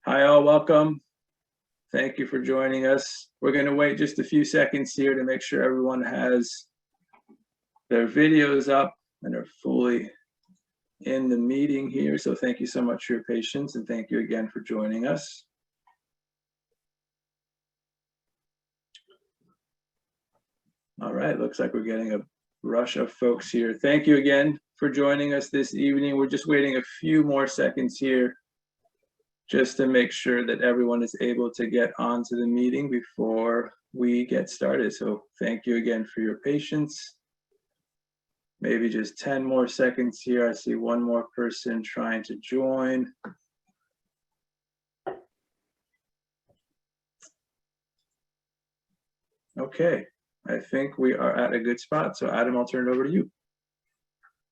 Hi all, welcome. Thank you for joining us. We're going to wait just a few seconds here to make sure everyone has their videos up and are fully in the meeting here. So thank you so much for your patience, and thank you again for joining us. All right, looks like we're getting a rush of folks here. Thank you again for joining us this evening. We're just waiting a few more seconds here just to make sure that everyone is able to get onto the meeting before we get started. So thank you again for your patience. Maybe just 10 more seconds here. I see one more person trying to join. Okay, I think we are at a good spot. So Adam, I'll turn it over to you.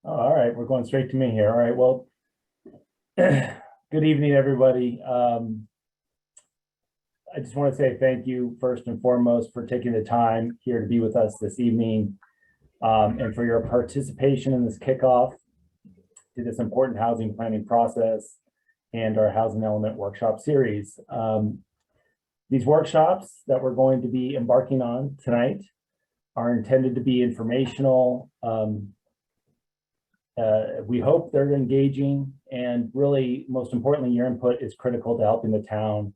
All right, we're going straight to me here. All right, well, good evening, everybody. I just want to say thank you first and foremost for taking the time here to be with us this evening, and for your participation in this kickoff to this important housing planning process and our housing element workshop series. These workshops that we're going to be embarking on tonight are intended to be informational. We hope they're engaging, and really, most importantly, your input is critical to helping the town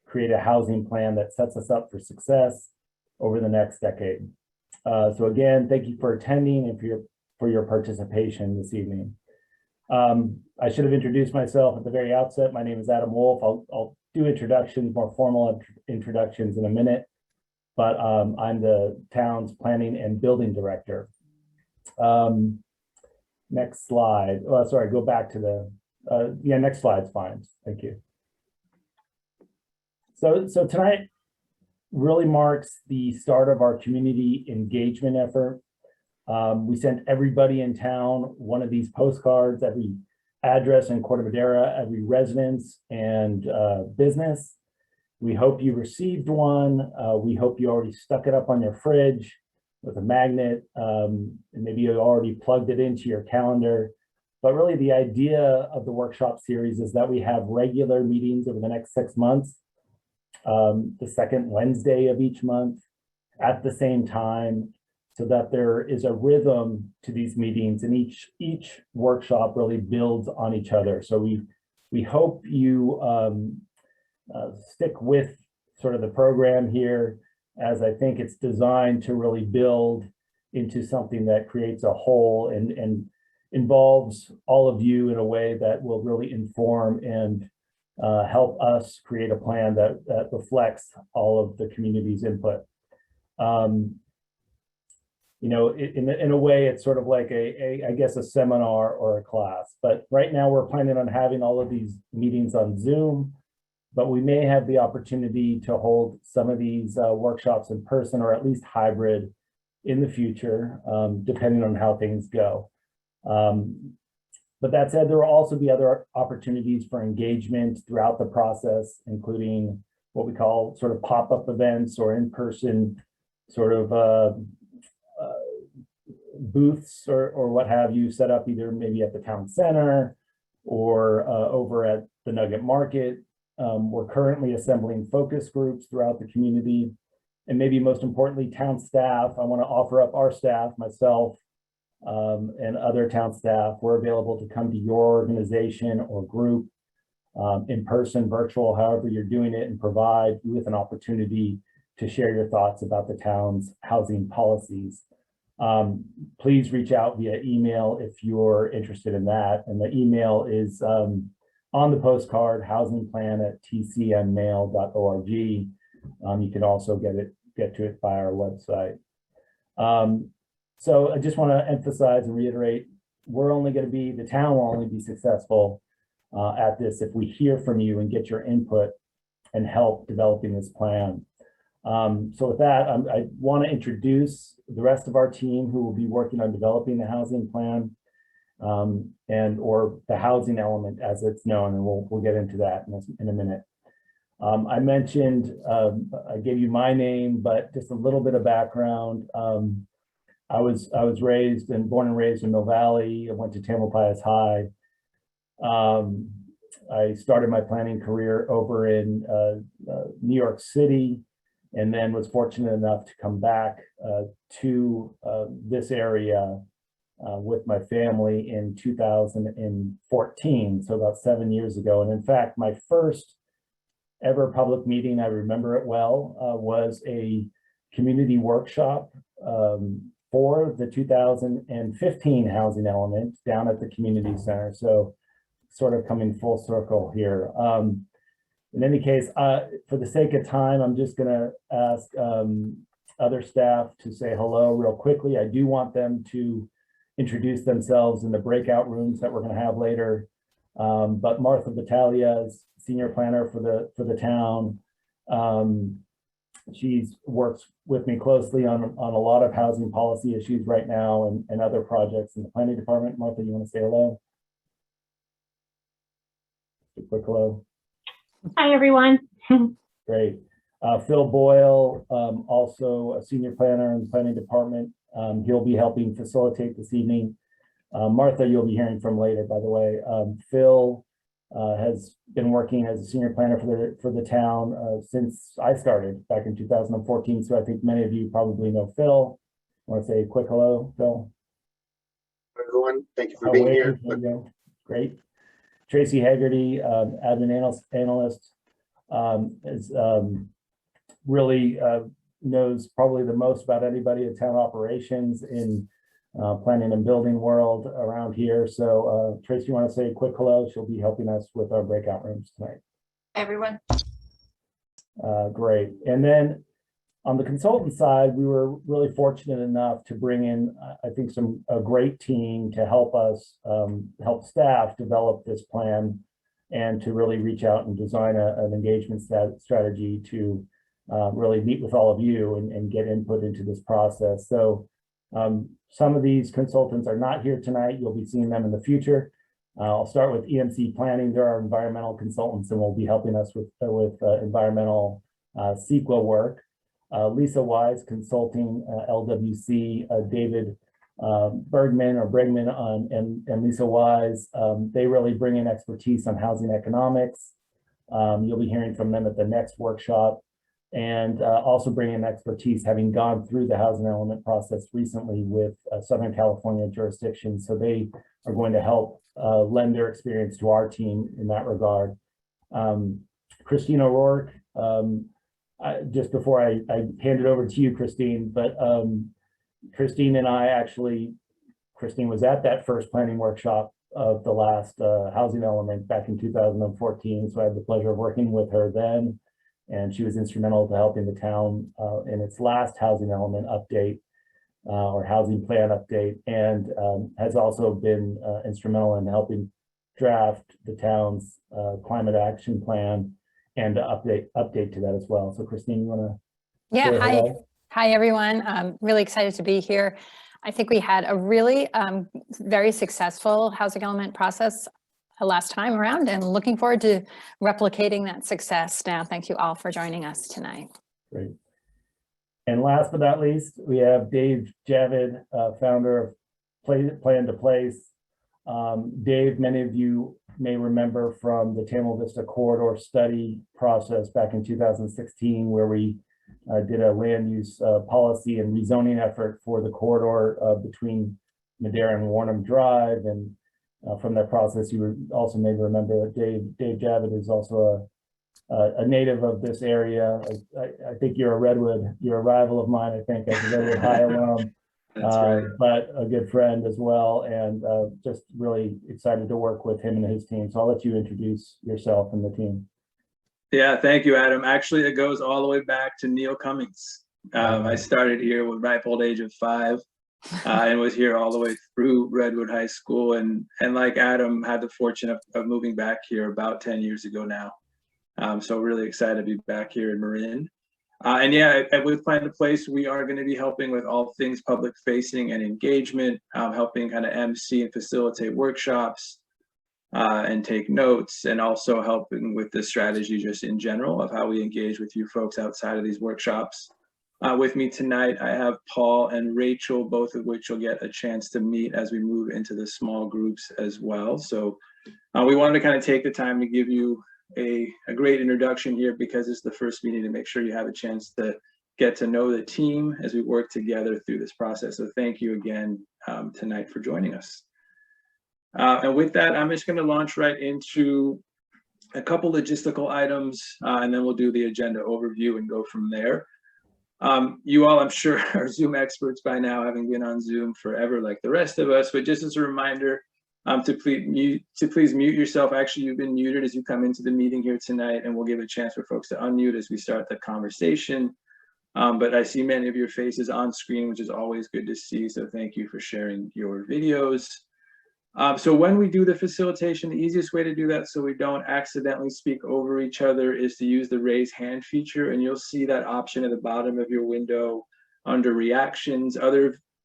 create a housing plan that sets us up for success over the next decade. So again, thank you for attending and for your participation this evening. I should have introduced myself at the very outset. My name is Adam Wolf. I'll do introductions, more formal introductions in a minute, but I'm the town's planning and building director. Next slide. Oh, sorry, go back to the, yeah, next slide's fine. Thank you. So tonight really marks the start of our community engagement effort. We sent everybody in town one of these postcards, every address in Corte, Madera, every residence and business. We hope you received one. We hope you already stuck it up on your fridge with a magnet, and maybe you already plugged it into your calendar. But really the idea of the workshop series is that we have regular meetings over the next 6 months, the second Wednesday of each month at the same time, so that there is a rhythm to these meetings, and each workshop really builds on each other. So we hope you stick with sort of the program here, as I think it's designed to really build into something that creates a whole and involves all of you in a way that will really inform and help us create a plan that reflects all of the community's input. You know, in a way, it's sort of like I guess a seminar or a class. But right now we're planning on having all of these meetings on Zoom, but we may have the opportunity to hold some of these workshops in person, or at least hybrid in the future, depending on how things go. But that said, there will also be other opportunities for engagement throughout the process, including what we call sort of pop-up events or in-person sort of booths or what have you set up, either maybe at the town center or over at the Nugget Market. We're currently assembling focus groups throughout the community, and maybe most importantly, town staff. I want to offer up our staff, myself, and other town staff. We're available to come to your organization or group, in person, virtual, however you're doing it, and provide you with an opportunity to share your thoughts about the town's housing policies. Please reach out via email if you're interested in that. And the email is on the postcard, housingplan@tcmmail.org. You can also get to it via our website. So I just want to emphasize and reiterate, the town will only be successful at this if we hear from you and get your input and help developing this plan. So with that, I want to introduce the rest of our team who will be working on developing the housing plan, or the housing element as it's known, and we'll get into that in a minute. I mentioned, I gave you my name, but just a little bit of background. I was born and raised in Mill Valley. I went to Tamalpais High. I started my planning career over in New York City, and then was fortunate enough to come back to this area with my family in 2014, so about 7 years ago. And in fact, my first ever public meeting, I remember it well, was a community workshop for the 2015 housing element down at the community center. So sort of coming full circle here. In any case, for the sake of time, I'm just gonna ask other staff to say hello real quickly. I do want them to introduce themselves in the breakout rooms that we're gonna have later. But Martha Battaglia is senior planner for the town. She's works with me closely on a lot of housing policy issues right now and other projects in the planning department. Martha, you want to say hello? Just a quick hello. Hi, everyone. Great. Phil Boyle, also a senior planner in the planning department. He'll be helping facilitate this evening. Martha, you'll be hearing from later, by the way. Phil has been working as a senior planner for the town since I started back in 2014. So I think many of you probably know Phil. I want to say a quick hello, Phil. Everyone, thank you for being here. Great. Tracy Haggerty, admin analyst, is really knows probably the most about anybody in town operations in planning and building world around here. So Tracy, you want to say a quick hello? She'll be helping us with our breakout rooms tonight. Everyone. Great. And then on the consultant side, we were really fortunate enough to bring in, I think, a great team to help us, help staff develop this plan and to really reach out and design an engagement strategy to really meet with all of you and get input into this process. So some of these consultants are not here tonight. You'll be seeing them in the future. I'll start with EMC Planning. They're our environmental consultants and will be helping us with environmental CEQA work. Lisa Wise Consulting, LWC, David Bregman and Lisa Wise. They really bring in expertise on housing economics. You'll be hearing from them at the next workshop. And also bring in expertise, having gone through the housing element process recently with Southern California jurisdiction. So they are going to help lend their experience to our team in that regard. Christine O'Rourke, just before I hand it over to you, Christine, but Christine and I actually, Christine was at that first planning workshop of the last housing element back in 2014. So I had the pleasure of working with her then. And she was instrumental to helping the town in its last housing element update or housing plan update, and has also been instrumental in helping draft the town's climate action plan and update to that as well. So Christine, you want to? Yeah, hi everyone. I'm really excited to be here. I think we had a really very successful housing element process last time around, and looking forward to replicating that success now. Thank you all for joining us tonight. Great. And last but not least, we have Dave Javid, founder of Plan to Place. Dave, many of you may remember from the Tamil Vista corridor study process back in 2016, where we did a land use policy and rezoning effort for the corridor between Madera and Warnham Drive. And from that process, you also may remember that Dave Javid is also a native of this area. I think you're a Redwood, you're a rival of mine, I think, as a Redwood High alum, right. But a good friend as well, and just really excited to work with him and his team. So I'll let you introduce yourself and the team. Yeah, thank you, Adam. Actually, it goes all the way back to Neil Cummings. I started here with ripe old age of 5. And was here all the way through Redwood High School, and like Adam, had the fortune of moving back here about 10 years ago now. So really excited to be back here in Marin. And yeah, with Plan to Place, we are going to be helping with all things public facing and engagement, helping kind of MC and facilitate workshops and take notes, and also helping with the strategy just in general of how we engage with you folks outside of these workshops. With me tonight, I have Paul and Rachel, both of which you'll get a chance to meet as we move into the small groups as well. So We wanted to kind of take the time to give you a great introduction here because it's the first meeting to make sure you have a chance to get to know the team as we work together through this process. So thank you again tonight for joining us. And with that, I'm just going to launch right into a couple logistical items, and then we'll do the agenda overview and go from there. You all, I'm sure, are Zoom experts by now, having been on Zoom forever like the rest of us, but just as a reminder, to please mute yourself. Actually, you've been muted as you come into the meeting here tonight, and we'll give a chance for folks to unmute as we start the conversation. But I see many of your faces on screen, which is always good to see, so thank you for sharing your videos. So when we do the facilitation, the easiest way to do that so we don't accidentally speak over each other is to use the raise hand feature, and you'll see that option at the bottom of your window under reactions.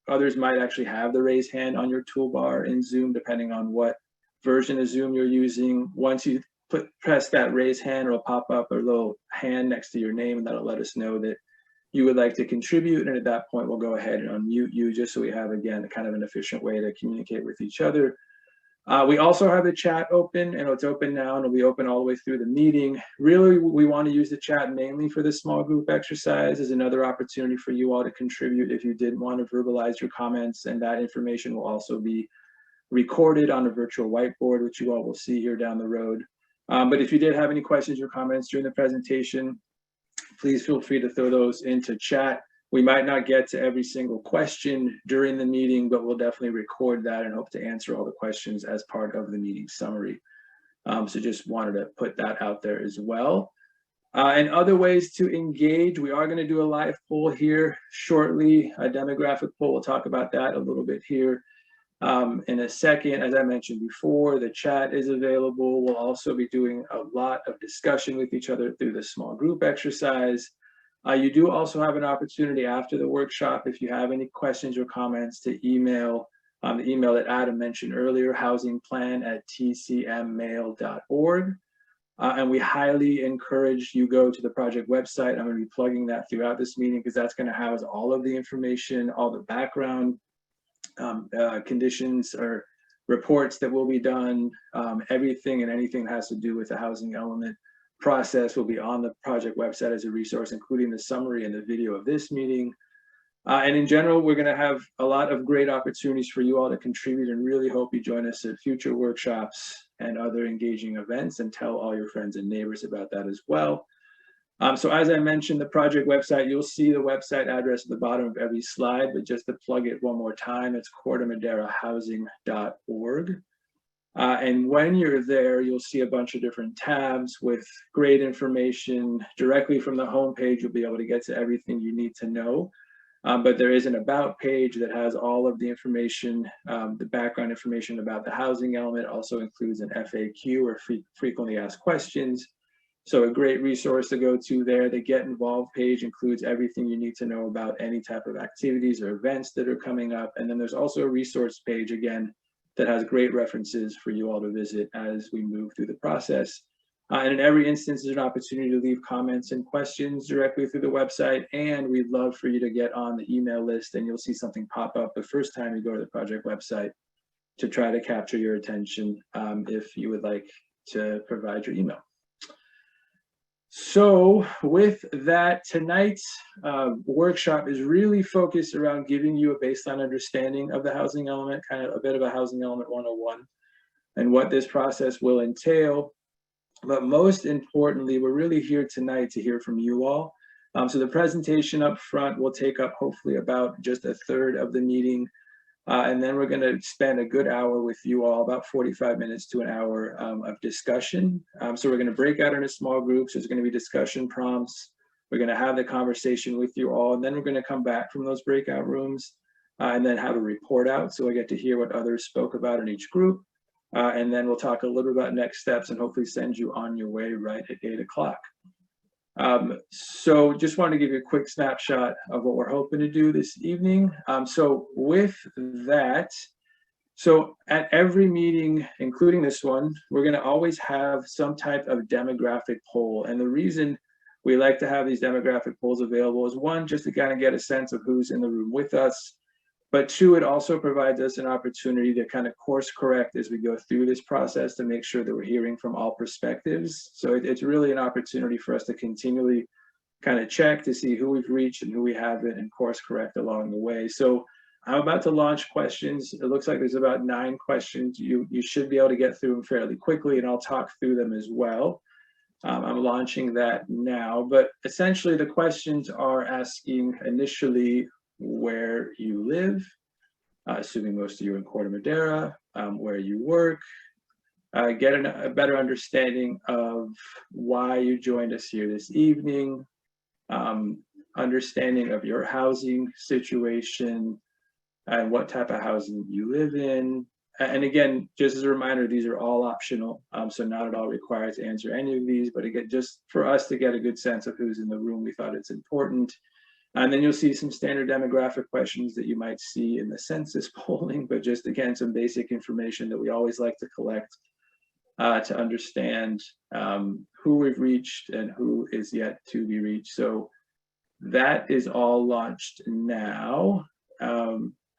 Others might actually have the raise hand on your toolbar in Zoom, depending on what version of Zoom you're using. Once you press that raise hand, it'll pop up a little hand next to your name, and that'll let us know that you would like to contribute, and at that point we'll go ahead and unmute you just so we have, again, kind of an efficient way to communicate with each other. We also have the chat open, and it's open now and it'll be open all the way through the meeting. Really, we want to use the chat mainly for this small group exercise as another opportunity for you all to contribute if you did want to verbalize your comments, and that information will also be recorded on a virtual whiteboard, which you all will see here down the road. But if you did have any questions or comments during the presentation, please feel free to throw those into chat. We might not get to every single question during the meeting, but we'll definitely record that and hope to answer all the questions as part of the meeting summary. So just wanted to put that out there as well. And other ways to engage, we are going to do a live poll here shortly, a demographic poll. We'll talk about that a little bit here in a second. As I mentioned before, the chat is available. We'll also be doing a lot of discussion with each other through the small group exercise. You do also have an opportunity after the workshop, if you have any questions or comments, to email the email that Adam mentioned earlier, housingplan@tcmmail.org. And we highly encourage you go to the project website. I'm going to be plugging that throughout this meeting because that's going to house all of the information, all the background conditions or reports that will be done. Everything and anything that has to do with the housing element process will be on the project website as a resource, including the summary and the video of this meeting. And in general, we're going to have a lot of great opportunities for you all to contribute, and really hope you join us at future workshops and other engaging events, and tell all your friends and neighbors about that as well. So as I mentioned, the project website, you'll see the website address at the bottom of every slide, but just to plug it one more time, it's cortemaderahousing.org. And when you're there, you'll see a bunch of different tabs with great information directly from the homepage. You'll be able to get to everything you need to know. But there is an about page that has all of the information, the background information about the housing element. Also includes an FAQ, or frequently asked questions. So a great resource to go to there. The Get Involved page includes everything you need to know about any type of activities or events that are coming up. And then there's also a resource page, again, that has great references for you all to visit as we move through the process. And in every instance, there's an opportunity to leave comments and questions directly through the website. And we'd love for you to get on the email list, and you'll see something pop up the first time you go to the project website to try to capture your attention if you would like to provide your email. So with that, tonight's workshop is really focused around giving you a baseline understanding of the housing element, kind of a bit of a housing element 101, and what this process will entail. But most importantly, we're really here tonight to hear from you all. So the presentation up front will take up hopefully about just a third of the meeting. And then we're going to spend a good hour with you all, about 45 minutes to an hour of discussion. So we're going to break out into small groups. There's going to be discussion prompts. We're going to have the conversation with you all, and then we're going to come back from those breakout rooms and then have a report out. So we get to hear what others spoke about in each group. And then we'll talk a little bit about next steps and hopefully send you on your way right at 8 o'clock. So just wanted to give you a quick snapshot of what we're hoping to do this evening. So with that, so at every meeting, including this one, we're going to always have some type of demographic poll. And the reason we like to have these demographic polls available is, one, just to kind of get a sense of who's in the room with us. But two, it also provides us an opportunity to kind of course correct as we go through this process to make sure that we're hearing from all perspectives. So it's really an opportunity for us to continually kind of check to see who we've reached and who we haven't and course correct along the way. So I'm about to launch questions. It looks like there's about 9 questions. You should be able to get through them fairly quickly, and I'll talk through them as well. I'm launching that now, but essentially the questions are asking initially where you live, assuming most of you are in Corte Madera, where you work, get a better understanding of why you joined us here this evening, understanding of your housing situation and what type of housing you live in. And again, just as a reminder, these are all optional, so not at all required to answer any of these, but again, just for us to get a good sense of who's in the room, we thought it's important. And then you'll see some standard demographic questions that you might see in the census polling, but just again, some basic information that we always like to collect to understand who we've reached and who is yet to be reached. So that is all launched now.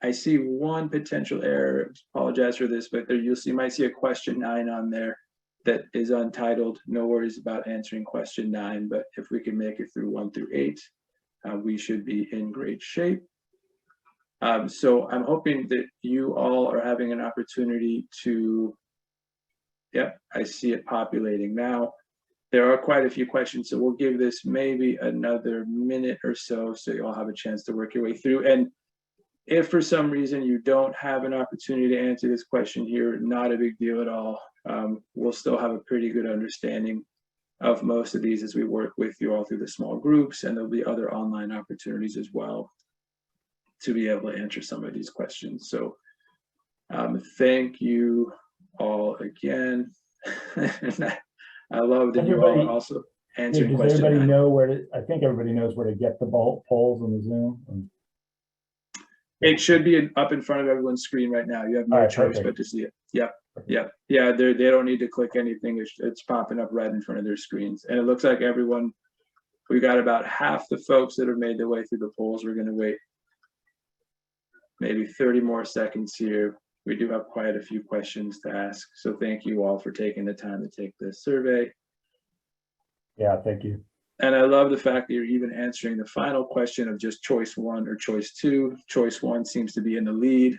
I see one potential error, apologize for this, but there you might see a question 9 on there that is untitled. No worries about answering question 9, but if we can make it through 1 through 8, we should be in great shape. So I'm hoping that you all are having an opportunity to, yep, I see it populating now. There are quite a few questions, so we'll give this maybe another minute or so you all have a chance to work your way through. And if for some reason you don't have an opportunity to answer this question here, not a big deal at all. We'll still have a pretty good understanding of most of these as we work with you all through the small groups, and there'll be other online opportunities as well to be able to answer some of these questions. So thank you all again. I love that you all are also answering does questions. Everybody know where to, I think everybody knows where to get the polls on the Zoom. It should be up in front of everyone's screen right now. You have no choice but to see it. Yep. Yep. Yeah, they don't need to click anything. It's popping up right in front of their screens. And it looks like everyone, we got about half the folks that have made their way through the polls. We're going to wait maybe 30 more seconds here. We do have quite a few questions to ask. So thank you all for taking the time to take this survey. Yeah, thank you. And I love the fact that you're even answering the final question of just choice 1 or choice 2. Choice 1 seems to be in the lead,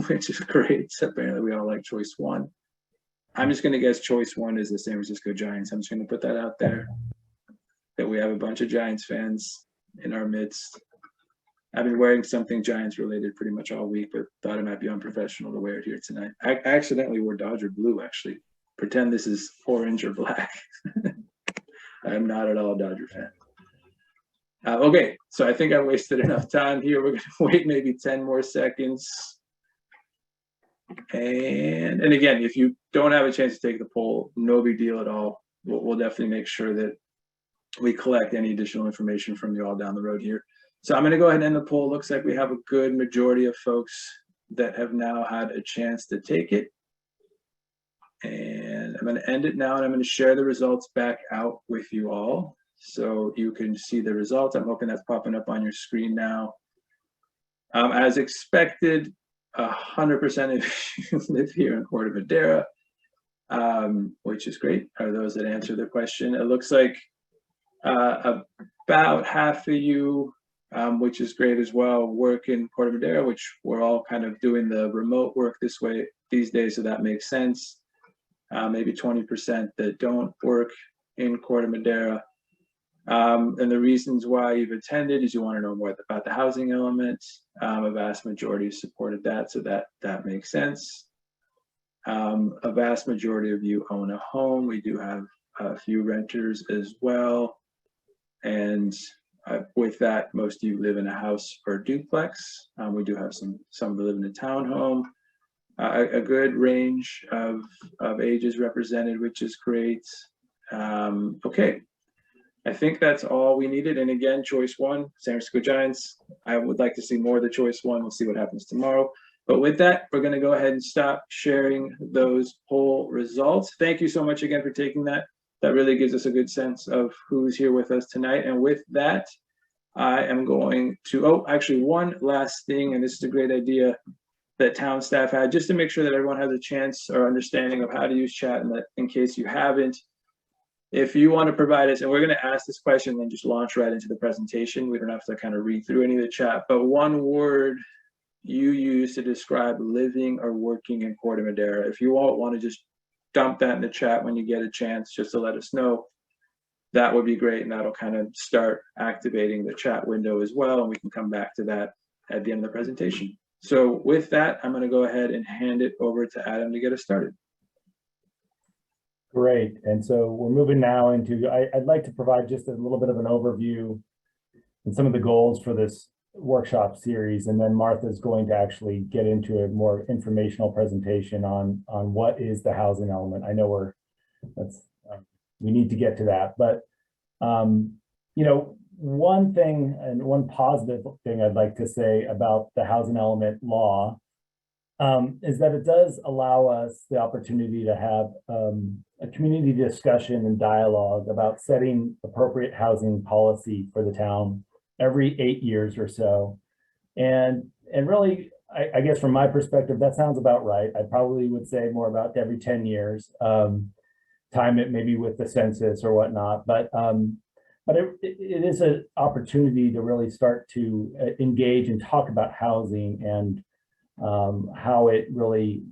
which is great. So apparently we all like choice 1. I'm just going to guess choice 1 is the San Francisco Giants. I'm just going to put that out there, that we have a bunch of Giants fans in our midst. I've been wearing something Giants related pretty much all week, but thought it might be unprofessional to wear it here tonight. I accidentally wore Dodger blue, actually. Pretend this is orange or black. I'm not at all a Dodger fan. Okay, so I think I wasted enough time here. We're going to wait maybe 10 more seconds. And again, if you don't have a chance to take the poll, no big deal at all. We'll definitely make sure that we collect any additional information from you all down the road here. So I'm going to go ahead and end the poll. Looks like we have a good majority of folks that have now had a chance to take it. And I'm going to end it now, and I'm going to share the results back out with you all so you can see the results. I'm hoping that's popping up on your screen now. As expected, 100% of you live here in Corte Madera, which is great, are those that answer the question. It looks like about half of you, which is great as well, work in Corte Madera, which we're all kind of doing the remote work this way these days, so that makes sense. Maybe 20% that don't work in Corte Madera. And the reasons why you've attended is you want to know more about the housing element. A vast majority supported that, so that makes sense. A vast majority of you own a home. We do have a few renters as well. And with that, most of you live in a house or duplex. We do have some that live in a townhome. A good range of ages represented, which is great. Okay, I think that's all we needed. And again, choice 1, San Francisco Giants. I would like to see more of the choice 1. We'll see what happens tomorrow. But with that, we're going to go ahead and stop sharing those poll results. Thank you so much again for taking that. That really gives us a good sense of who's here with us tonight. And with that, I am going to, oh, actually one last thing, and this is a great idea that town staff had, just to make sure that everyone has a chance or understanding of how to use chat, and that in case you haven't, if you want to provide us, and we're going to ask this question, then just launch right into the presentation. We don't have to kind of read through any of the chat, but one word you use to describe living or working in Corte Madera. If you all want to just dump that in the chat when you get a chance, just to let us know, that would be great. And that'll kind of start activating the chat window as well. And we can come back to that at the end of the presentation. So with that, I'm going to go ahead and hand it over to Adam to get us started. Great. And so we're moving now into, I'd like to provide just a little bit of an overview and some of the goals for this workshop series. And then Martha's going to actually get into a more informational presentation on what is the housing element. I know we need to get to that, but you know, one thing and one positive thing I'd like to say about the housing element law is that it does allow us the opportunity to have a community discussion and dialogue about setting appropriate housing policy for the town every 8 years or so. And really, I guess from my perspective, that sounds about right. I probably would say more about every 10 years, time it maybe with the census or whatnot, but it is an opportunity to really start to engage and talk about housing and how it really,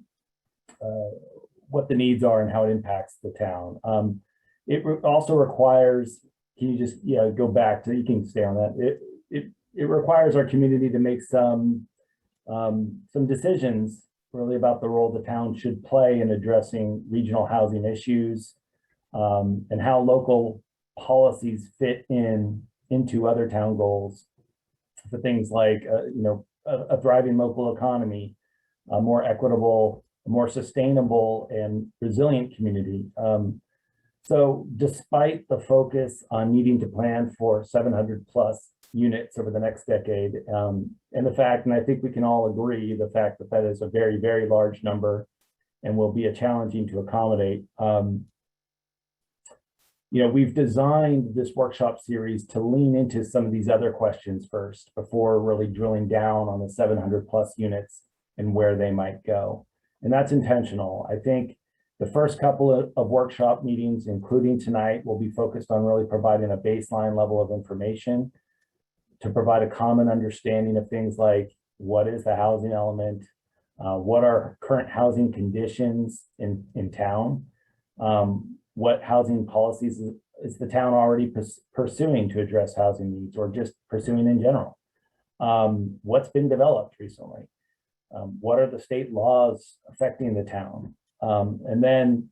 what the needs are and how it impacts the town. It also requires, can you just go back to, you can stay on that. It requires our community to make some decisions really about the role the town should play in addressing regional housing issues and how local policies fit into other town goals for things like a thriving local economy, a more equitable, more sustainable and resilient community. So despite the focus on needing to plan for 700 plus units over the next decade, and the fact, and I think we can all agree, the fact that that is a very, very large number and will be a challenging to accommodate. We've designed this workshop series to lean into some of these other questions first before really drilling down on the 700 plus units and where they might go. And that's intentional. I think the first couple of workshop meetings, including tonight, will be focused on really providing a baseline level of information to provide a common understanding of things like what is the housing element, what are current housing conditions in town, what housing policies is the town already pursuing to address housing needs or just pursuing in general, what's been developed recently, what are the state laws affecting the town. And then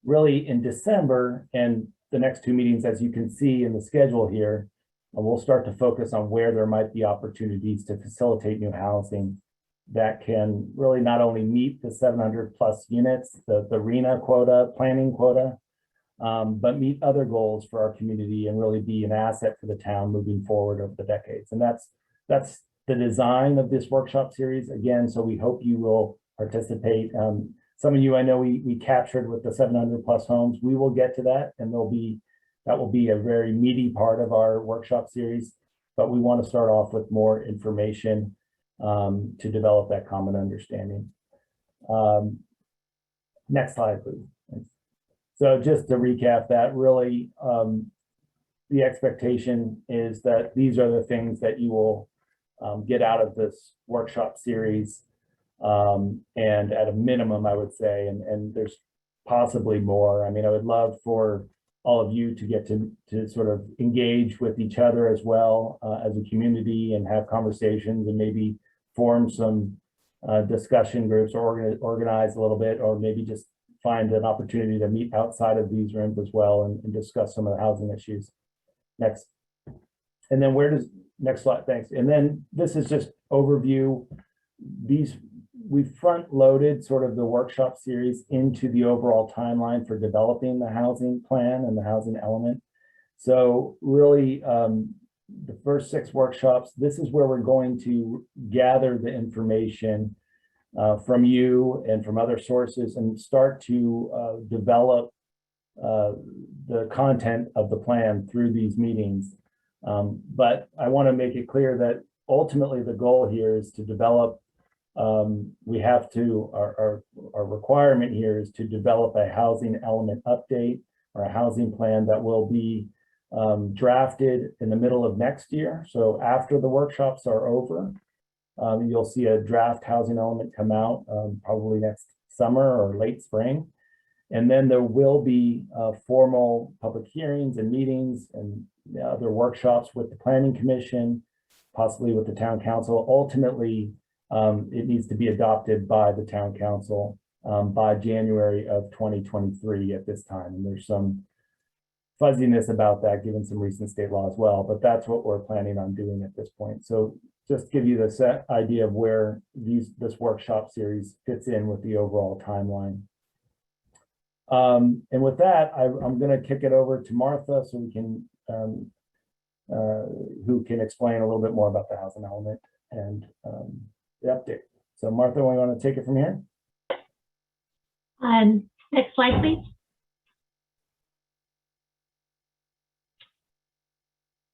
really in December and the next two meetings, as you can see in the schedule here, we'll start to focus on where there might be opportunities to facilitate new housing that can really not only meet the 700 plus units, the RHNA quota, planning quota, but meet other goals for our community and really be an asset for the town moving forward over the decades. And that's the design of this workshop series, again, so we hope you will participate. Some of you, I know we captured with the 700 plus homes. We will get to that, and that will be a very meaty part of our workshop series, but we want to start off with more information to develop that common understanding. Next slide, please. So just to recap that, really, the expectation is that these are the things that you will get out of this workshop series. And at a minimum, I would say, and there's possibly more. I mean, I would love for all of you to get to sort of engage with each other as well as a community and have conversations and maybe form some discussion groups or organize a little bit, or maybe just find an opportunity to meet outside of these rooms as well and discuss some of the housing issues. Next. And then next slide, thanks. And then this is just overview. We front loaded sort of the workshop series into the overall timeline for developing the housing plan and the housing element. So really the first 6 workshops, this is where we're going to gather the information from you and from other sources and start to develop the content of the plan through these meetings. But I want to make it clear that ultimately the goal here is to develop, our requirement here is to develop a housing element update or a housing plan that will be drafted in the middle of next year. So after the workshops are over, you'll see a draft housing element come out probably next summer or late spring. And then there will be formal public hearings and meetings and other workshops with the Planning Commission, possibly with the Town Council. Ultimately, it needs to be adopted by the Town Council by January of 2023 at this time. And there's some fuzziness about that given some recent state law as well, but that's what we're planning on doing at this point. So just give you the set idea of where this workshop series fits in with the overall timeline. And with that, I'm going to kick it over to Martha so we can, who can explain a little bit more about the housing element and the update. So Martha, we want to take it from here? Next slide, please.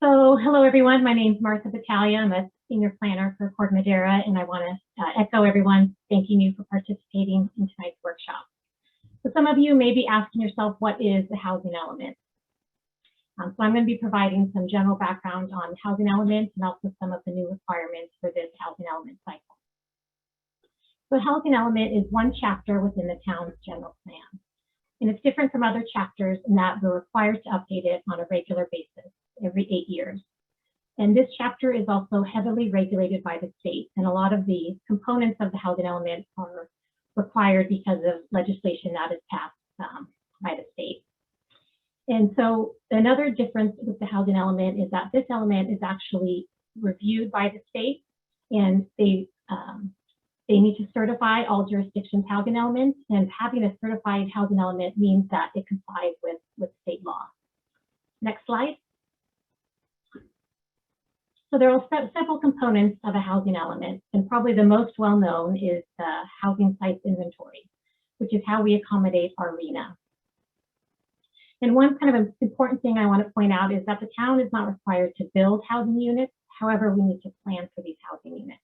So hello, everyone. My name is Martha Battaglia. I'm a senior planner for Corte Madera, and I want to echo everyone thanking you for participating in tonight's workshop. So some of you may be asking yourself, what is the housing element? So I'm going to be providing some general background on housing elements and also some of the new requirements for this housing element cycle. So housing element is one chapter within the town's general plan. And it's different from other chapters in that we're required to update it on a regular basis every 8 years. And this chapter is also heavily regulated by the state. And a lot of the components of the housing element are required because of legislation that is passed by the state. And so another difference with the housing element is that this element is actually reviewed by the state, and they need to certify all jurisdictions' housing elements, and having a certified housing element means that it complies with state law. Next slide. So there are several components of a housing element, and probably the most well-known is the housing sites inventory, which is how we accommodate our RHNA. And one kind of important thing I want to point out is that the town is not required to build housing units. However, we need to plan for these housing units.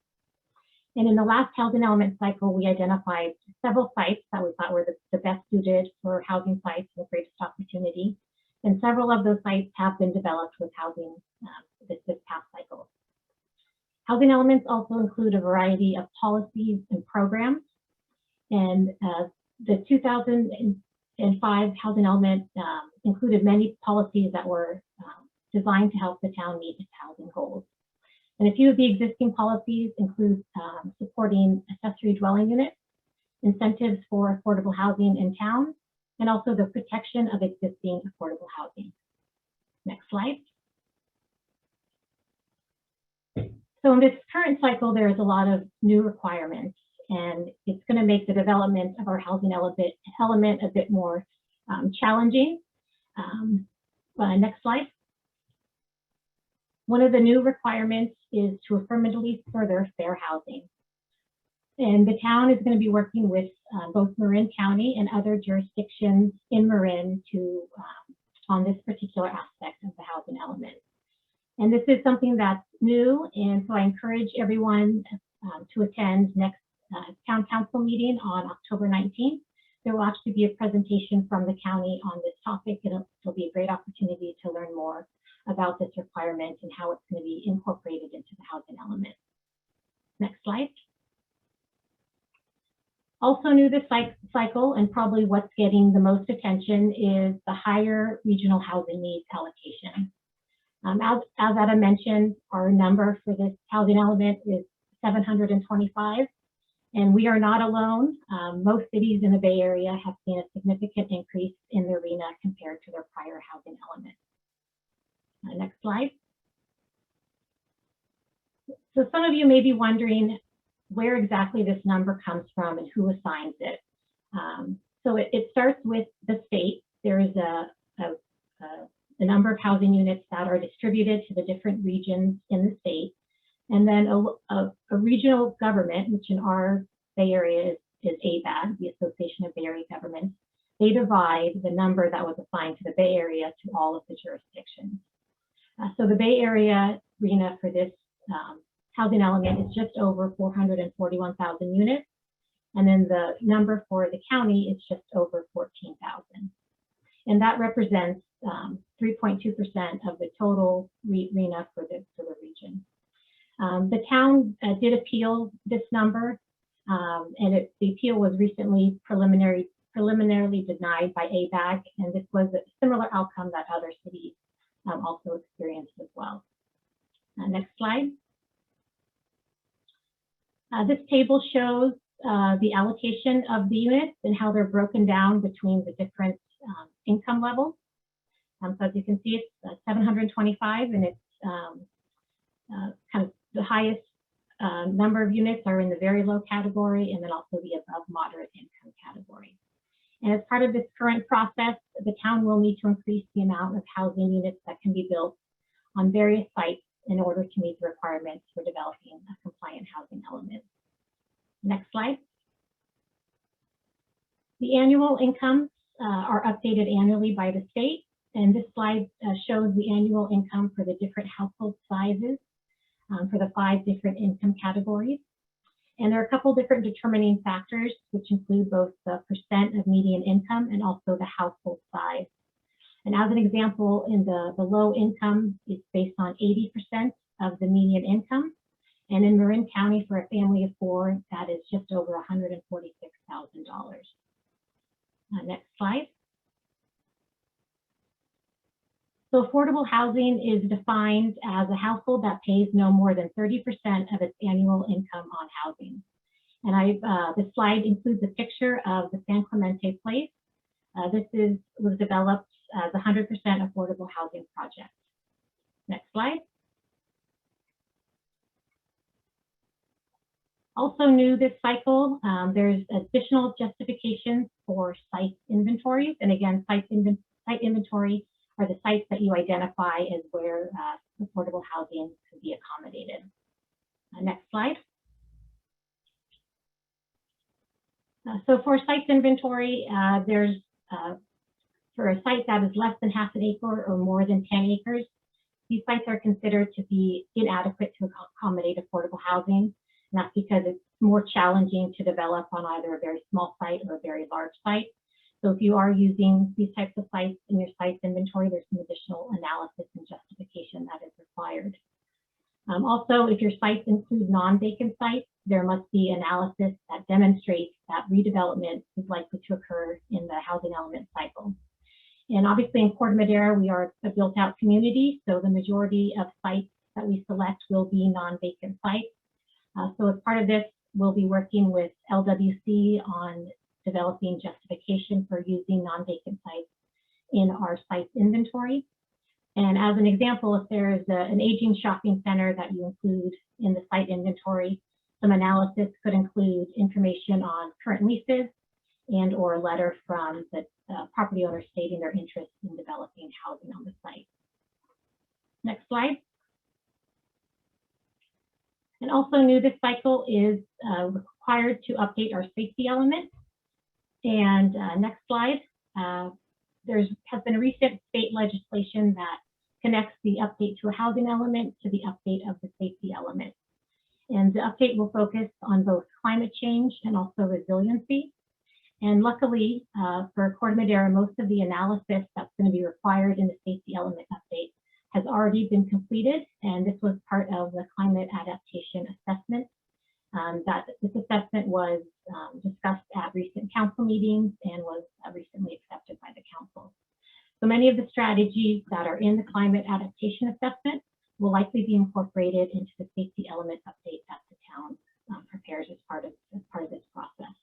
And in the last housing element cycle, we identified several sites that we thought were the best suited for housing sites with greatest opportunity. And several of those sites have been developed with housing this past cycle. Housing elements also include a variety of policies and programs. And the 2005 housing element included many policies that were designed to help the town meet its housing goals. And a few of the existing policies include supporting accessory dwelling units, incentives for affordable housing in town, and also the protection of existing affordable housing. Next slide. So in this current cycle, there is a lot of new requirements, and it's going to make the development of our housing element a bit more challenging. Next slide. One of the new requirements is to affirmatively further fair housing. And the town is going to be working with both Marin County and other jurisdictions in Marin to on this particular aspect of the housing element. And this is something that's new, and so I encourage everyone to attend next town council meeting on October 19th. There will actually be a presentation from the county on this topic, and it'll be a great opportunity to learn more about this requirement and how it's going to be incorporated into the housing element. Next slide. Also new this cycle, and probably what's getting the most attention, is the higher regional housing needs allocation. As Adam mentioned, our number for this housing element is 725, and we are not alone. Most cities in the Bay Area have seen a significant increase in their RHNA compared to their prior housing element. Next slide. So some of you may be wondering where exactly this number comes from and who assigns it. So it starts with the state. There is a number of housing units that are distributed to the different regions in the state. And then a regional government, which in our Bay Area is ABAG, the Association of Bay Area Governments. They divide the number that was assigned to the Bay Area to all of the jurisdictions. So the Bay Area RHNA for this housing element is just over 441,000 units. And then the number for the county is just over 14,000. And that represents 3.2% of the total RHNA for the region. The town did appeal this number, and the appeal was recently preliminarily denied by ABAG, and this was a similar outcome that other cities also experienced as well. Next slide. This table shows the allocation of the units and how they're broken down between the different income levels. So as you can see, it's 725, and it's kind of the highest number of units are in the very low category, and then also the above moderate income category. And as part of this current process, the town will need to increase the amount of housing units that can be built on various sites in order to meet the requirements for developing a compliant housing element. Next slide. The annual incomes are updated annually by the state, and this slide shows the annual income for the different household sizes for the 5 different income categories. And there are a couple different determining factors, which include both the percent of median income and also the household size. And as an example, in the low income, it's based on 80% of the median income. And in Marin County, for a family of 4, that is just over $146,000. Next slide. So affordable housing is defined as a household that pays no more than 30% of its annual income on housing. And this slide includes a picture of the San Clemente Place. This was developed as a 100% affordable housing project. Next slide. Also new this cycle, there's additional justifications for site inventories. And again, site inventory are the sites that you identify as where affordable housing could be accommodated. Next slide. So for sites inventory, there's for a site that is less than half an acre or more than 10 acres, these sites are considered to be inadequate to accommodate affordable housing. And that's because it's more challenging to develop on either a very small site or a very large site. So if you are using these types of sites in your sites inventory, there's some additional analysis and justification that is required. Also, if your sites include non-vacant sites, there must be analysis that demonstrates that redevelopment is likely to occur in the housing element cycle. And obviously in Corte Madera, we are a built out community, so the majority of sites that we select will be non-vacant sites. So as part of this, we'll be working with LWC on developing justification for using non-vacant sites in our sites inventory. And as an example, if there is an aging shopping center that you include in the site inventory, some analysis could include information on current leases and or a letter from the property owner stating their interest in developing housing on the site. Next slide. And also new this cycle is required to update our safety element. And next slide. There has been a recent state legislation that connects the update to a housing element to the update of the safety element. And the update will focus on both climate change and also resiliency. And luckily for Corte Madera, most of the analysis that's going to be required in the safety element update has already been completed. And this was part of the climate adaptation assessment. This assessment was discussed at recent council meetings and was recently accepted by the council. So many of the strategies that are in the climate adaptation assessment will likely be incorporated into the safety element update that the town prepares as part of this process.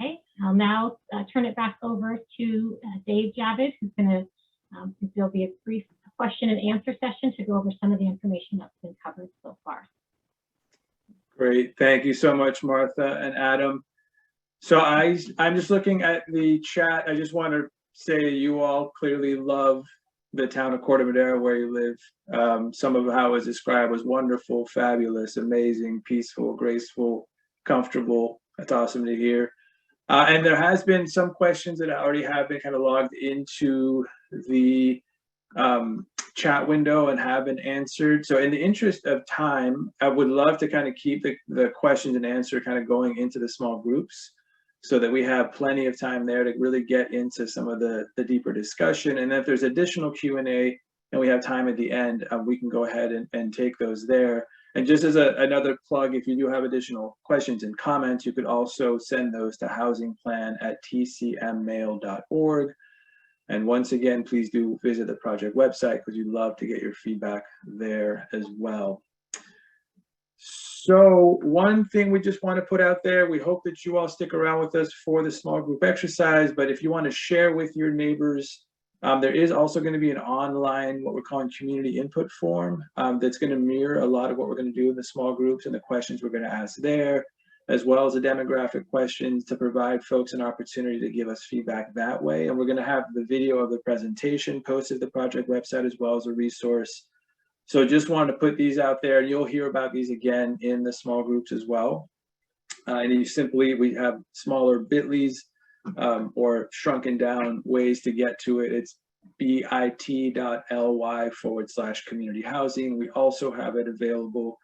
Okay, I'll now turn it back over to Dave Javid, who's going to, there'll be a brief question and answer session to go over some of the information that's been covered so far. Great, thank you so much, Martha and Adam. So I'm just looking at the chat. I just want to say you all clearly love the town of Corte Madera where you live. Some of how it was described was wonderful, fabulous, amazing, peaceful, graceful, comfortable. That's awesome to hear. And there has been some questions that already have been kind of logged into the chat window and have been answered. So in the interest of time, I would love to kind of keep the questions and answer kind of going into the small groups so that we have plenty of time there to really get into some of the deeper discussion. And if there's additional Q&A and we have time at the end, we can go ahead and take those there. And just as another plug, if you do have additional questions and comments, you could also send those to housingplan@tcmmail.org. And once again, please do visit the project website because we'd love to get your feedback there as well. So one thing we just want to put out there, we hope that you all stick around with us for the small group exercise, but if you want to share with your neighbors, there is also going to be an online, what we're calling community input form that's going to mirror a lot of what we're going to do in the small groups and the questions we're going to ask there, as well as the demographic questions to provide folks an opportunity to give us feedback that way. And we're going to have the video of the presentation posted to the project website as well as a resource. So just wanted to put these out there. You'll hear about these again in the small groups as well. And we have smaller bit.lys or shrunken down ways to get to it. It's bit.ly/community housing. We also have it available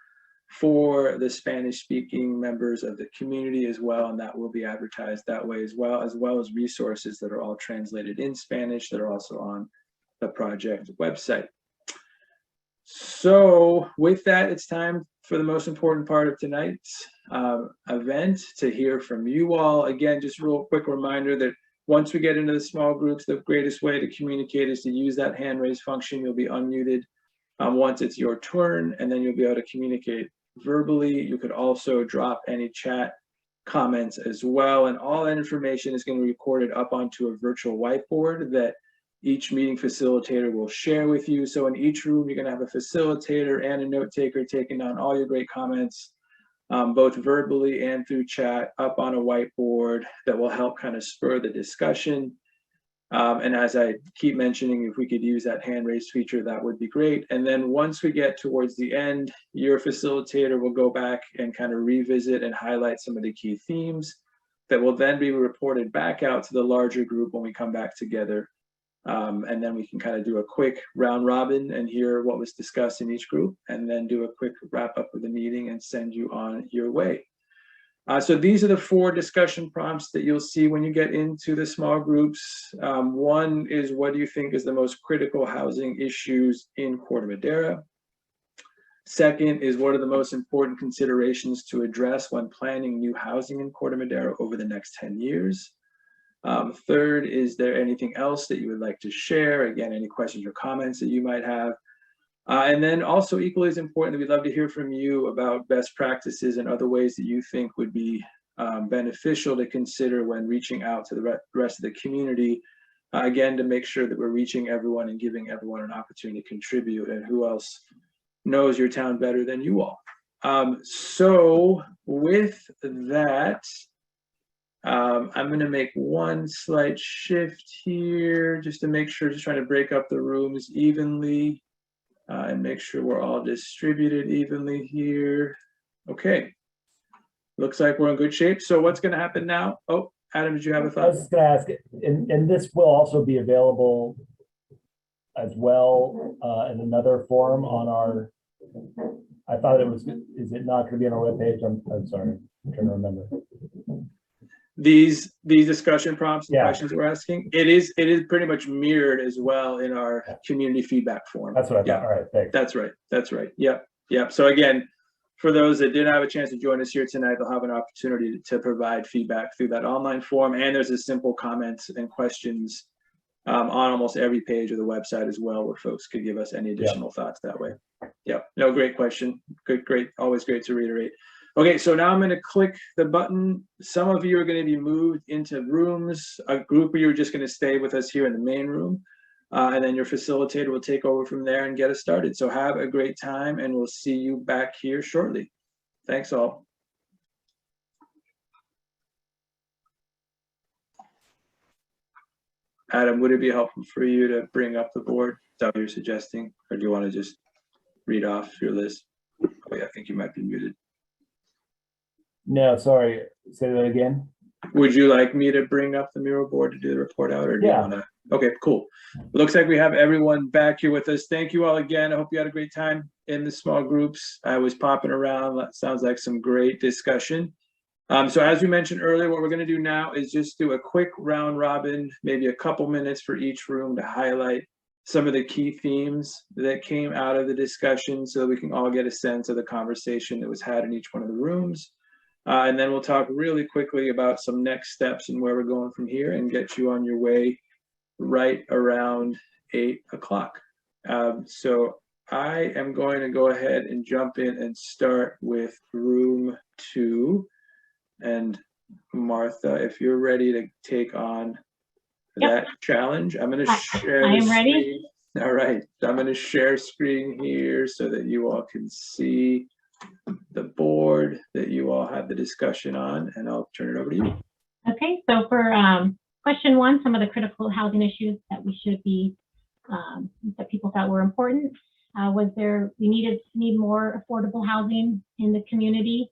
for the Spanish speaking members of the community as well. And that will be advertised that way as well as resources that are all translated in Spanish that are also on the project website. So with that, it's time for the most important part of tonight's event to hear from you all. Again, just real quick reminder that once we get into the small groups, the greatest way to communicate is to use that hand raise function. You'll be unmuted once it's your turn, and then you'll be able to communicate verbally. You could also drop any chat comments as well. And all that information is going to be recorded up onto a virtual whiteboard that each meeting facilitator will share with you. So in each room, you're going to have a facilitator and a note taker taking down all your great comments, both verbally and through chat, up on a whiteboard that will help kind of spur the discussion. And as I keep mentioning, if we could use that hand raise feature, that would be great. And then once we get towards the end, your facilitator will go back and kind of revisit and highlight some of the key themes that will then be reported back out to the larger group when we come back together. And then we can kind of do a quick round robin and hear what was discussed in each group, and then do a quick wrap up of the meeting and send you on your way. So these are the 4 discussion prompts that you'll see when you get into the small groups. One is, what do you think is the most critical housing issues in Corte Madera? Second is, what are the most important considerations to address when planning new housing in Corte Madera over the next 10 years? Third, is there anything else that you would like to share? Again, any questions or comments that you might have. And then also equally as important, we'd love to hear from you about best practices and other ways that you think would be beneficial to consider when reaching out to the rest of the community. Again, to make sure that we're reaching everyone and giving everyone an opportunity to contribute, and who else knows your town better than you all. So with that, I'm going to make one slight shift here just to make sure, just trying to break up the rooms evenly and make sure we're all distributed evenly here. Okay, looks like we're in good shape. So what's going to happen now? Oh, Adam, did you have a thought? I was just going to ask, and this will also be available as well in another forum on our, I thought it was, is it not going to be on our webpage? I'm sorry, I'm trying to remember. These discussion prompts and Yeah. questions we're asking, it is pretty much mirrored as well in our community feedback form. That's what I thought. Yeah. All right, thanks. That's right. Yep. So again, for those that didn't have a chance to join us here tonight, they'll have an opportunity to provide feedback through that online form. And there's a simple comments and questions on almost every page of the website as well, where folks could give us any additional thoughts that way. Yep. No, great question. Great. Always great to reiterate. Okay, so now I'm going to click the button. Some of you are going to be moved into rooms. A group of you are just going to stay with us here in the main room. And then your facilitator will take over from there and get us started. So have a great time, and we'll see you back here shortly. Thanks all. Adam, would it be helpful for you to bring up the board? Is that what you're suggesting? Or do you want to just read off your list? Oh, yeah, I think you might be muted. No, sorry. Say that again. Would you like me to bring up the mural board to do the report out, or do you Yeah. want to? Okay, cool. Looks like we have everyone back here with us. Thank you all again. I hope you had a great time in the small groups. I was popping around. That sounds like some great discussion. So as we mentioned earlier, what we're going to do now is just do a quick round robin, maybe a couple minutes for each room to highlight some of the key themes that came out of the discussion so that we can all get a sense of the conversation that was had in each one of the rooms. And then we'll talk really quickly about some next steps and where we're going from here and get you on your way right around 8 o'clock. So I am going to go ahead and jump in and start with room 2. And Martha, if you're ready to take on that challenge, I'm going to share. I am the ready. screen. All right, I'm going to share screen here so that you all can see the board that you all had the discussion on, and I'll turn it over to you. Okay, so for question 1, some of the critical housing issues that we should be, that people thought were important, was we need more affordable housing in the community.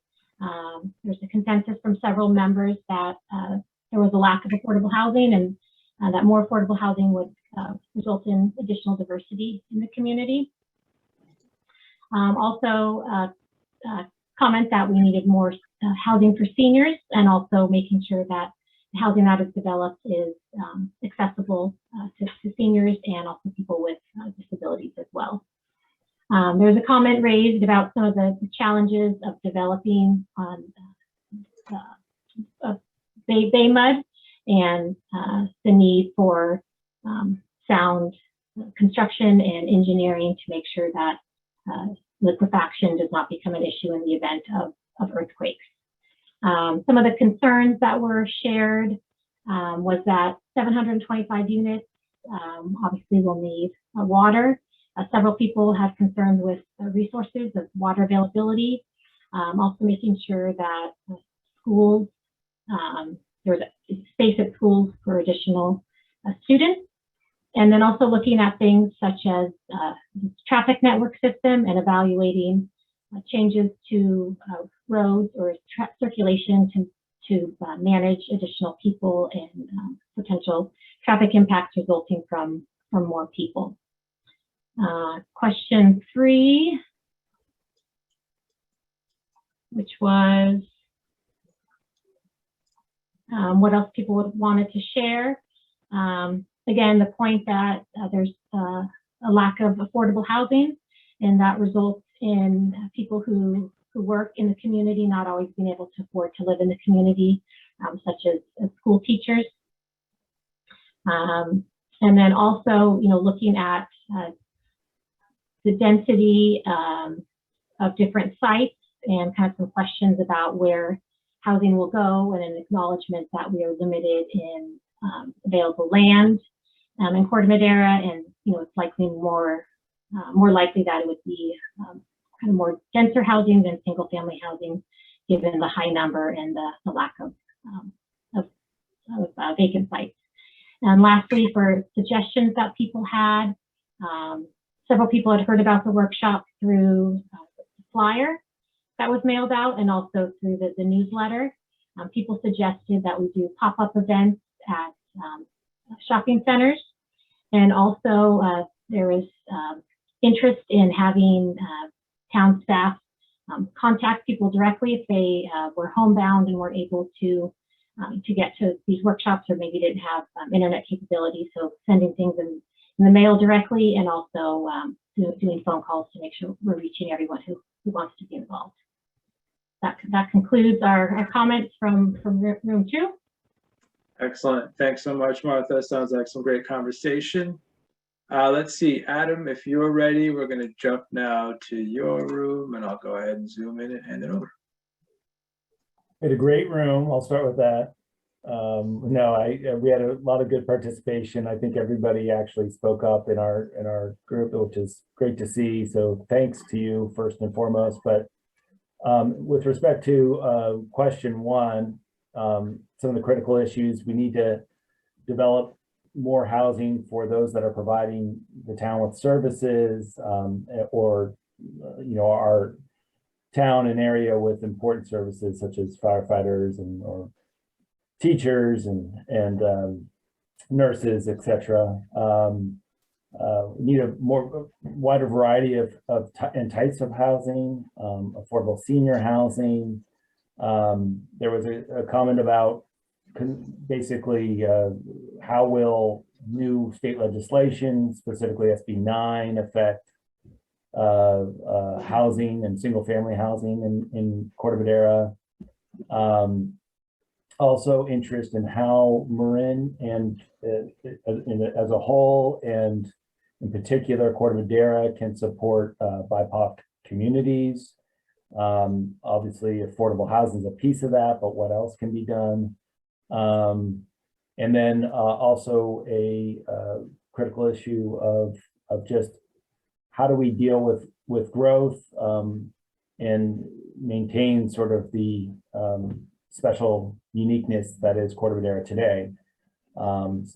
There's a consensus from several members that there was a lack of affordable housing, and that more affordable housing would result in additional diversity in the community. Also, comment that we needed more housing for seniors, and also making sure that the housing that is developed is accessible to seniors and also people with disabilities as well. There's a comment raised about some of the challenges of developing on bay mud, and the need for sound construction and engineering to make sure that liquefaction does not become an issue in the event of earthquakes. Some of the concerns that were shared was that 725 units obviously will need water. Several people had concerns with resources of water availability, also making sure that schools, there's space at schools for additional students. And then also looking at things such as the traffic network system and evaluating changes to roads or circulation to manage additional people and potential traffic impacts resulting from more people. Question 3, which was what else people would wanted to share. Again, the point that there's a lack of affordable housing, and that results in people who work in the community not always being able to afford to live in the community, such as school teachers. And then also, looking at the density of different sites, and kind of some questions about where housing will go, and an acknowledgement that we are limited in available land in Corte Madera, and it's likely more likely that it would be kind of more denser housing than single family housing, given the high number and the lack of vacant sites. And lastly, for suggestions that people had, several people had heard about the workshop through the flyer that was mailed out, and also through the newsletter. People suggested that we do pop-up events at shopping centers, and also there is interest in having town staff contact people directly if they were homebound and were able to get to these workshops, or maybe didn't have internet capability. So sending things in the mail directly, and also doing phone calls to make sure we're reaching everyone who wants to be involved. That concludes our comments from room 2. Excellent. Thanks so much, Martha. Sounds like some great conversation. Let's see, Adam, if you're ready, we're going to jump now to your room, and I'll go ahead and zoom in and hand it over. We had a great room. I'll start with that. We had a lot of good participation. I think everybody actually spoke up in our group, which is great to see. So thanks to you first and foremost. But with respect to question 1, some of the critical issues, we need to develop more housing for those that are providing the town with services, or our town and area with important services such as firefighters or teachers and nurses, etc. Need a more wider variety of and types of housing, affordable senior housing. There was a comment about basically how will new state legislation, specifically SB 9, affect housing and single family housing in Corte Madera. Also interest in how Marin and as a whole, and in particular Corte Madera, can support BIPOC communities. Obviously affordable housing is a piece of that, but what else can be done? And then also a critical issue of just how do we deal with growth and maintain sort of the special uniqueness that is Corte Madera today. And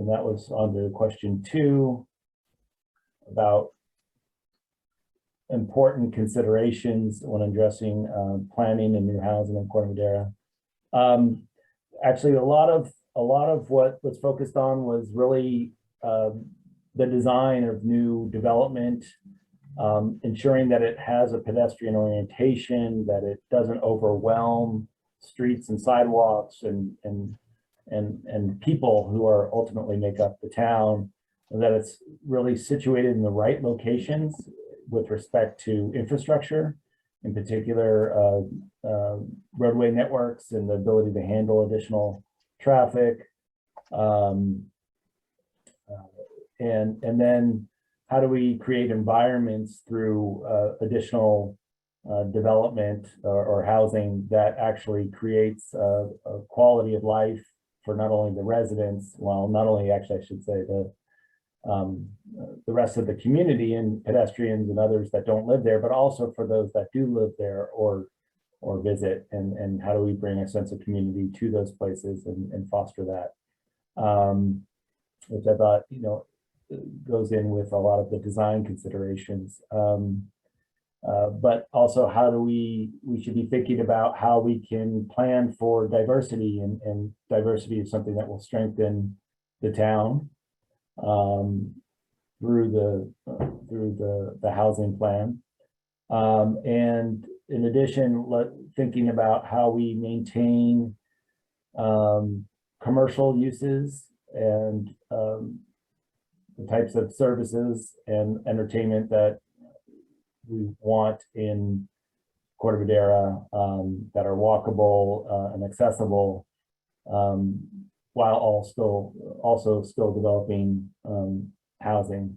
that was on to question 2 about important considerations when addressing planning and new housing in Corte Madera. Actually, a lot of what was focused on was really the design of new development, ensuring that it has a pedestrian orientation, that it doesn't overwhelm streets and sidewalks and people who are ultimately make up the town, and that it's really situated in the right locations with respect to infrastructure, in particular roadway networks and the ability to handle additional traffic. And then how do we create environments through additional development or housing that actually creates a quality of life for not only the residents, well, not only actually I should say the rest of the community and pedestrians and others that don't live there, but also for those that do live there or visit, and how do we bring a sense of community to those places and foster that, which I thought, you know, goes in with a lot of the design considerations. But also how do we should be thinking about how we can plan for diversity, and diversity is something that will strengthen the town through the housing plan. And in addition, thinking about how we maintain commercial uses and the types of services and entertainment that we want in Corte Madera that are walkable and accessible, while also still developing housing.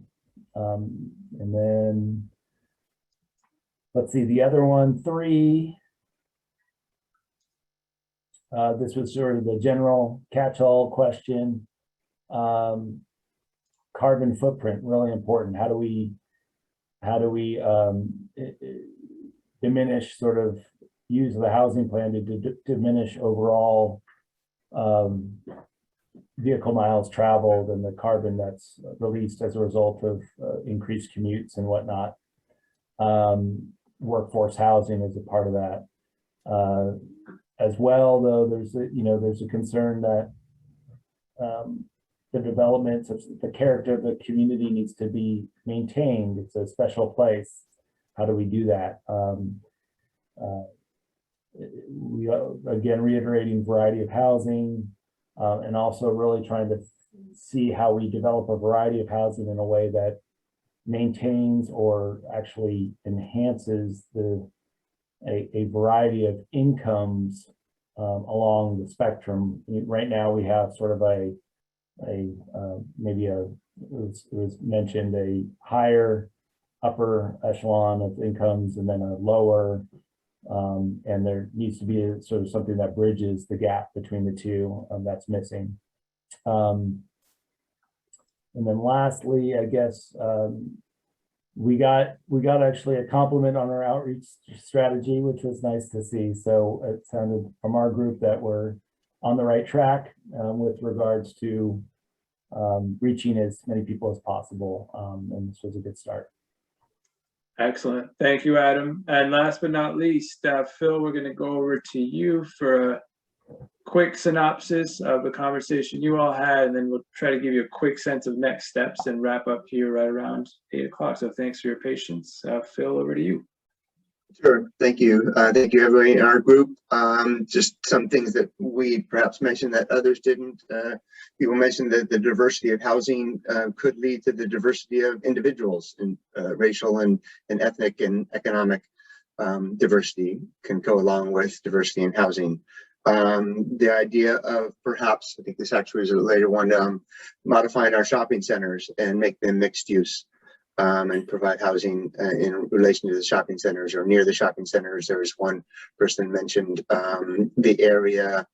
And then let's see, the other one, 3. This was sort of the general catch-all question. Carbon footprint, really important. How do we diminish sort of use of the housing plan to diminish overall vehicle miles traveled and the carbon that's released as a result of increased commutes and whatnot. Workforce housing is a part of that. As well, though, there's a concern that the development of the character of the community needs to be maintained. It's a special place. How do we do that? We again reiterating variety of housing, and also really trying to see how we develop a variety of housing in a way that maintains or actually enhances a variety of incomes along the spectrum. Right now we have sort of maybe it was mentioned, a higher upper echelon of incomes and then a lower, and there needs to be a sort of something that bridges the gap between the two that's missing. And then lastly, I guess we got actually a compliment on our outreach strategy, which was nice to see. So it sounded from our group that we're on the right track with regards to reaching as many people as possible, and this was a good start. Excellent. Thank you, Adam. And last but not least, Phil, we're going to go over to you for a quick synopsis of the conversation you all had, and then we'll try to give you a quick sense of next steps and wrap up here right around 8 o'clock. So thanks for your patience. Phil, over to you. Sure. Thank you. Thank you, everybody in our group. Just some things that we perhaps mentioned that others didn't. People mentioned that the diversity of housing could lead to the diversity of individuals, and racial and ethnic and economic diversity can go along with diversity in housing. The idea of perhaps, I think this actually is a later one, modifying our shopping centers and make them mixed use. And provide housing in relation to the shopping centers or near the shopping centers. There was one person mentioned the area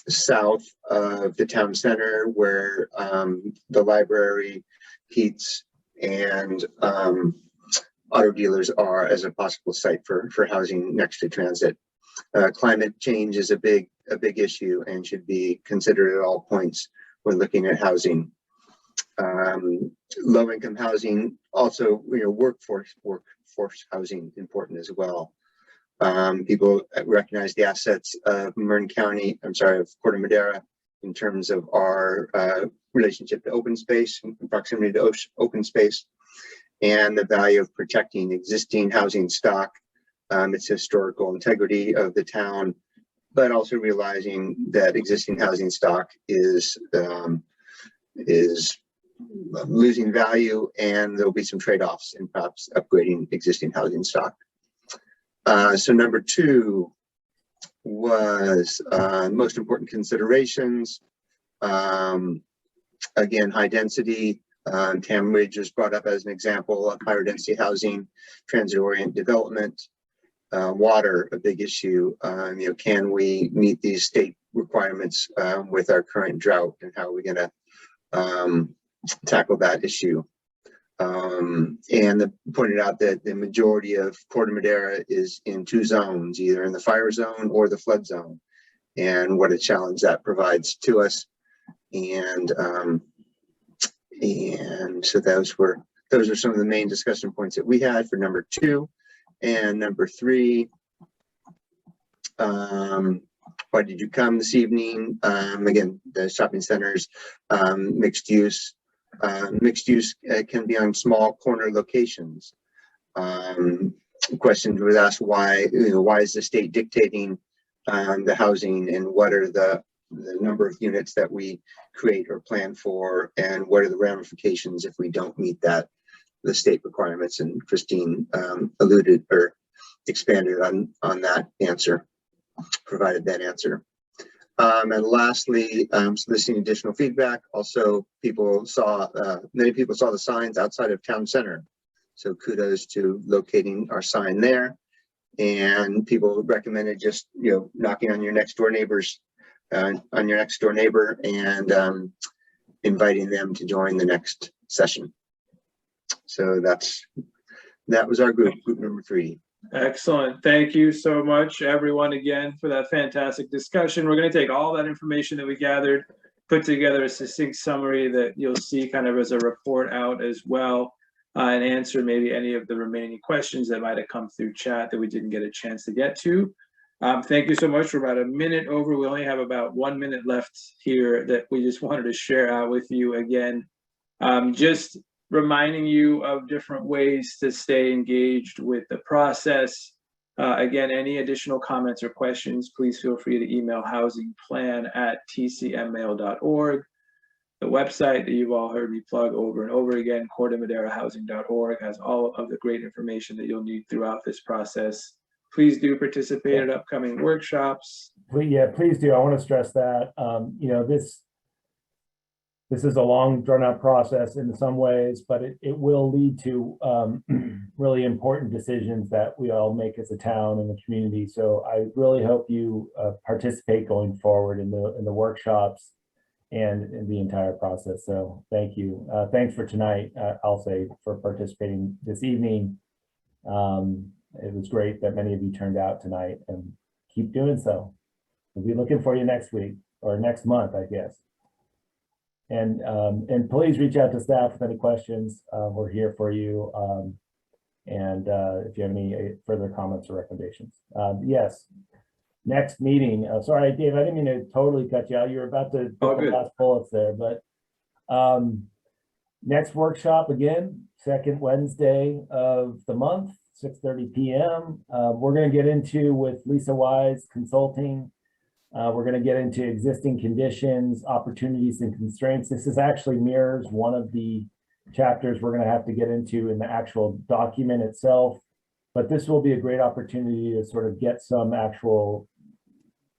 south of the town center where the library, Pete's, and auto dealers are as a possible site for housing next to transit. Climate change is a big issue and should be considered at all points when looking at housing. Low-income housing, also, workforce housing important as well. People recognize the assets of of Corte Madera in terms of our relationship to open space and proximity to open space, and the value of protecting existing housing stock, its historical integrity of the town, but also realizing that existing housing stock is losing value, and there'll be some trade-offs in perhaps upgrading existing housing stock. So number 2 was most important considerations. Again, high density. Tam Ridge was brought up as an example of higher density housing, transit-oriented development. Water, a big issue. Can we meet these state requirements with our current drought, and how are we going to tackle that issue? And pointed out that the majority of Corte Madera is in 2 zones, either in the fire zone or the flood zone, and what a challenge that provides to us. And so those are some of the main discussion points that we had for number 2. And number 3, why did you come this evening? Again, the shopping centers, mixed use. Mixed use can be on small corner locations. Questions was asked why is the state dictating the housing, and what are the number of units that we create or plan for, and what are the ramifications if we don't meet the state requirements? And Christine alluded or expanded on that answer, provided that answer. And lastly, soliciting additional feedback. Also, many people saw the signs outside of town center. So kudos to locating our sign there. And people recommended just, knocking on your next door neighbor and inviting them to join the next session. So that was our group number 3. Excellent. Thank you so much, everyone, again, for that fantastic discussion. We're going to take all that information that we gathered, put together a succinct summary that you'll see kind of as a report out as well, and answer maybe any of the remaining questions that might have come through chat that we didn't get a chance to get to. Thank you so much. We're about a minute over. We only have about 1 minute left here that we just wanted to share out with you again. Just reminding you of different ways to stay engaged with the process. Again, any additional comments or questions, please feel free to email housingplan@tcmmail.org. The website that you've all heard me plug over and over again, cortemaderahousing.org, has all of the great information that you'll need throughout this process. Please do participate at upcoming workshops. Please do. I want to stress that, this is a long drawn out process in some ways, but it will lead to really important decisions that we all make as a town and the community. So I really hope you participate going forward in the workshops and in the entire process. So thank you. Thanks for tonight, I'll say, for participating this evening. It was great that many of you turned out tonight, and keep doing so. We'll be looking for you next week or next month, I guess. And please reach out to staff with any questions. We're here for you. And if you have any further comments or recommendations. Yes, next meeting, sorry, Dave, I didn't mean to totally cut you out. You were about to All put the good. last bullets there, but next workshop again, second Wednesday of the month, 6:30 p.m. We're going to get into with Lisa Wise Consulting. We're going to get into existing conditions, opportunities, and constraints. This is actually mirrors one of the chapters we're going to have to get into in the actual document itself. But this will be a great opportunity to sort of get some actual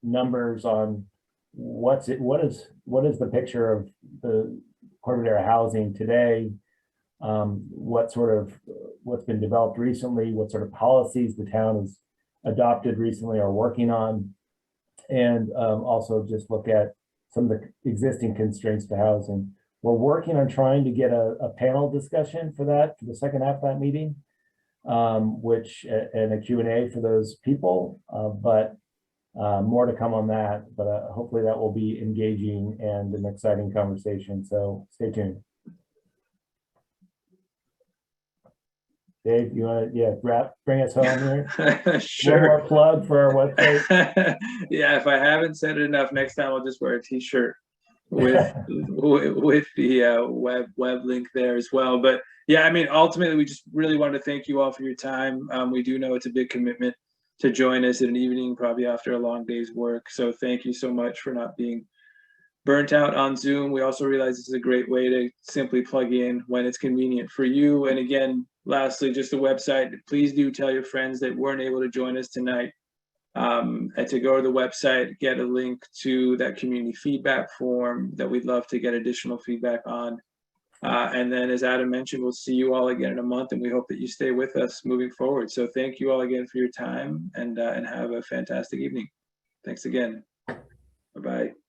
numbers on what is the picture of the Corte Madera housing today, what's been developed recently, what sort of policies the town has adopted recently or working on, and also just look at some of the existing constraints to housing. We're working on trying to get a panel discussion for that for the second half of that meeting, and a Q&A for those people, but more to come on that. But hopefully that will be engaging and an exciting conversation. So stay tuned. Dave, you want to bring us home here? Sure. One more plug for our website. Yeah, if I haven't said it enough, next time I'll just wear a t-shirt with with the web link there as well. But yeah, I mean, ultimately, we just really want to thank you all for your time. We do know it's a big commitment to join us in an evening, probably after a long day's work. So thank you so much for not being burnt out on Zoom. We also realize this is a great way to simply plug in when it's convenient for you. And again, lastly, just the website. Please do tell your friends that weren't able to join us tonight. And to go to the website, get a link to that community feedback form that we'd love to get additional feedback on. And then, as Adam mentioned, we'll see you all again in a month, and we hope that you stay with us moving forward. So thank you all again for your time, and have a fantastic evening. Thanks again. Bye-bye.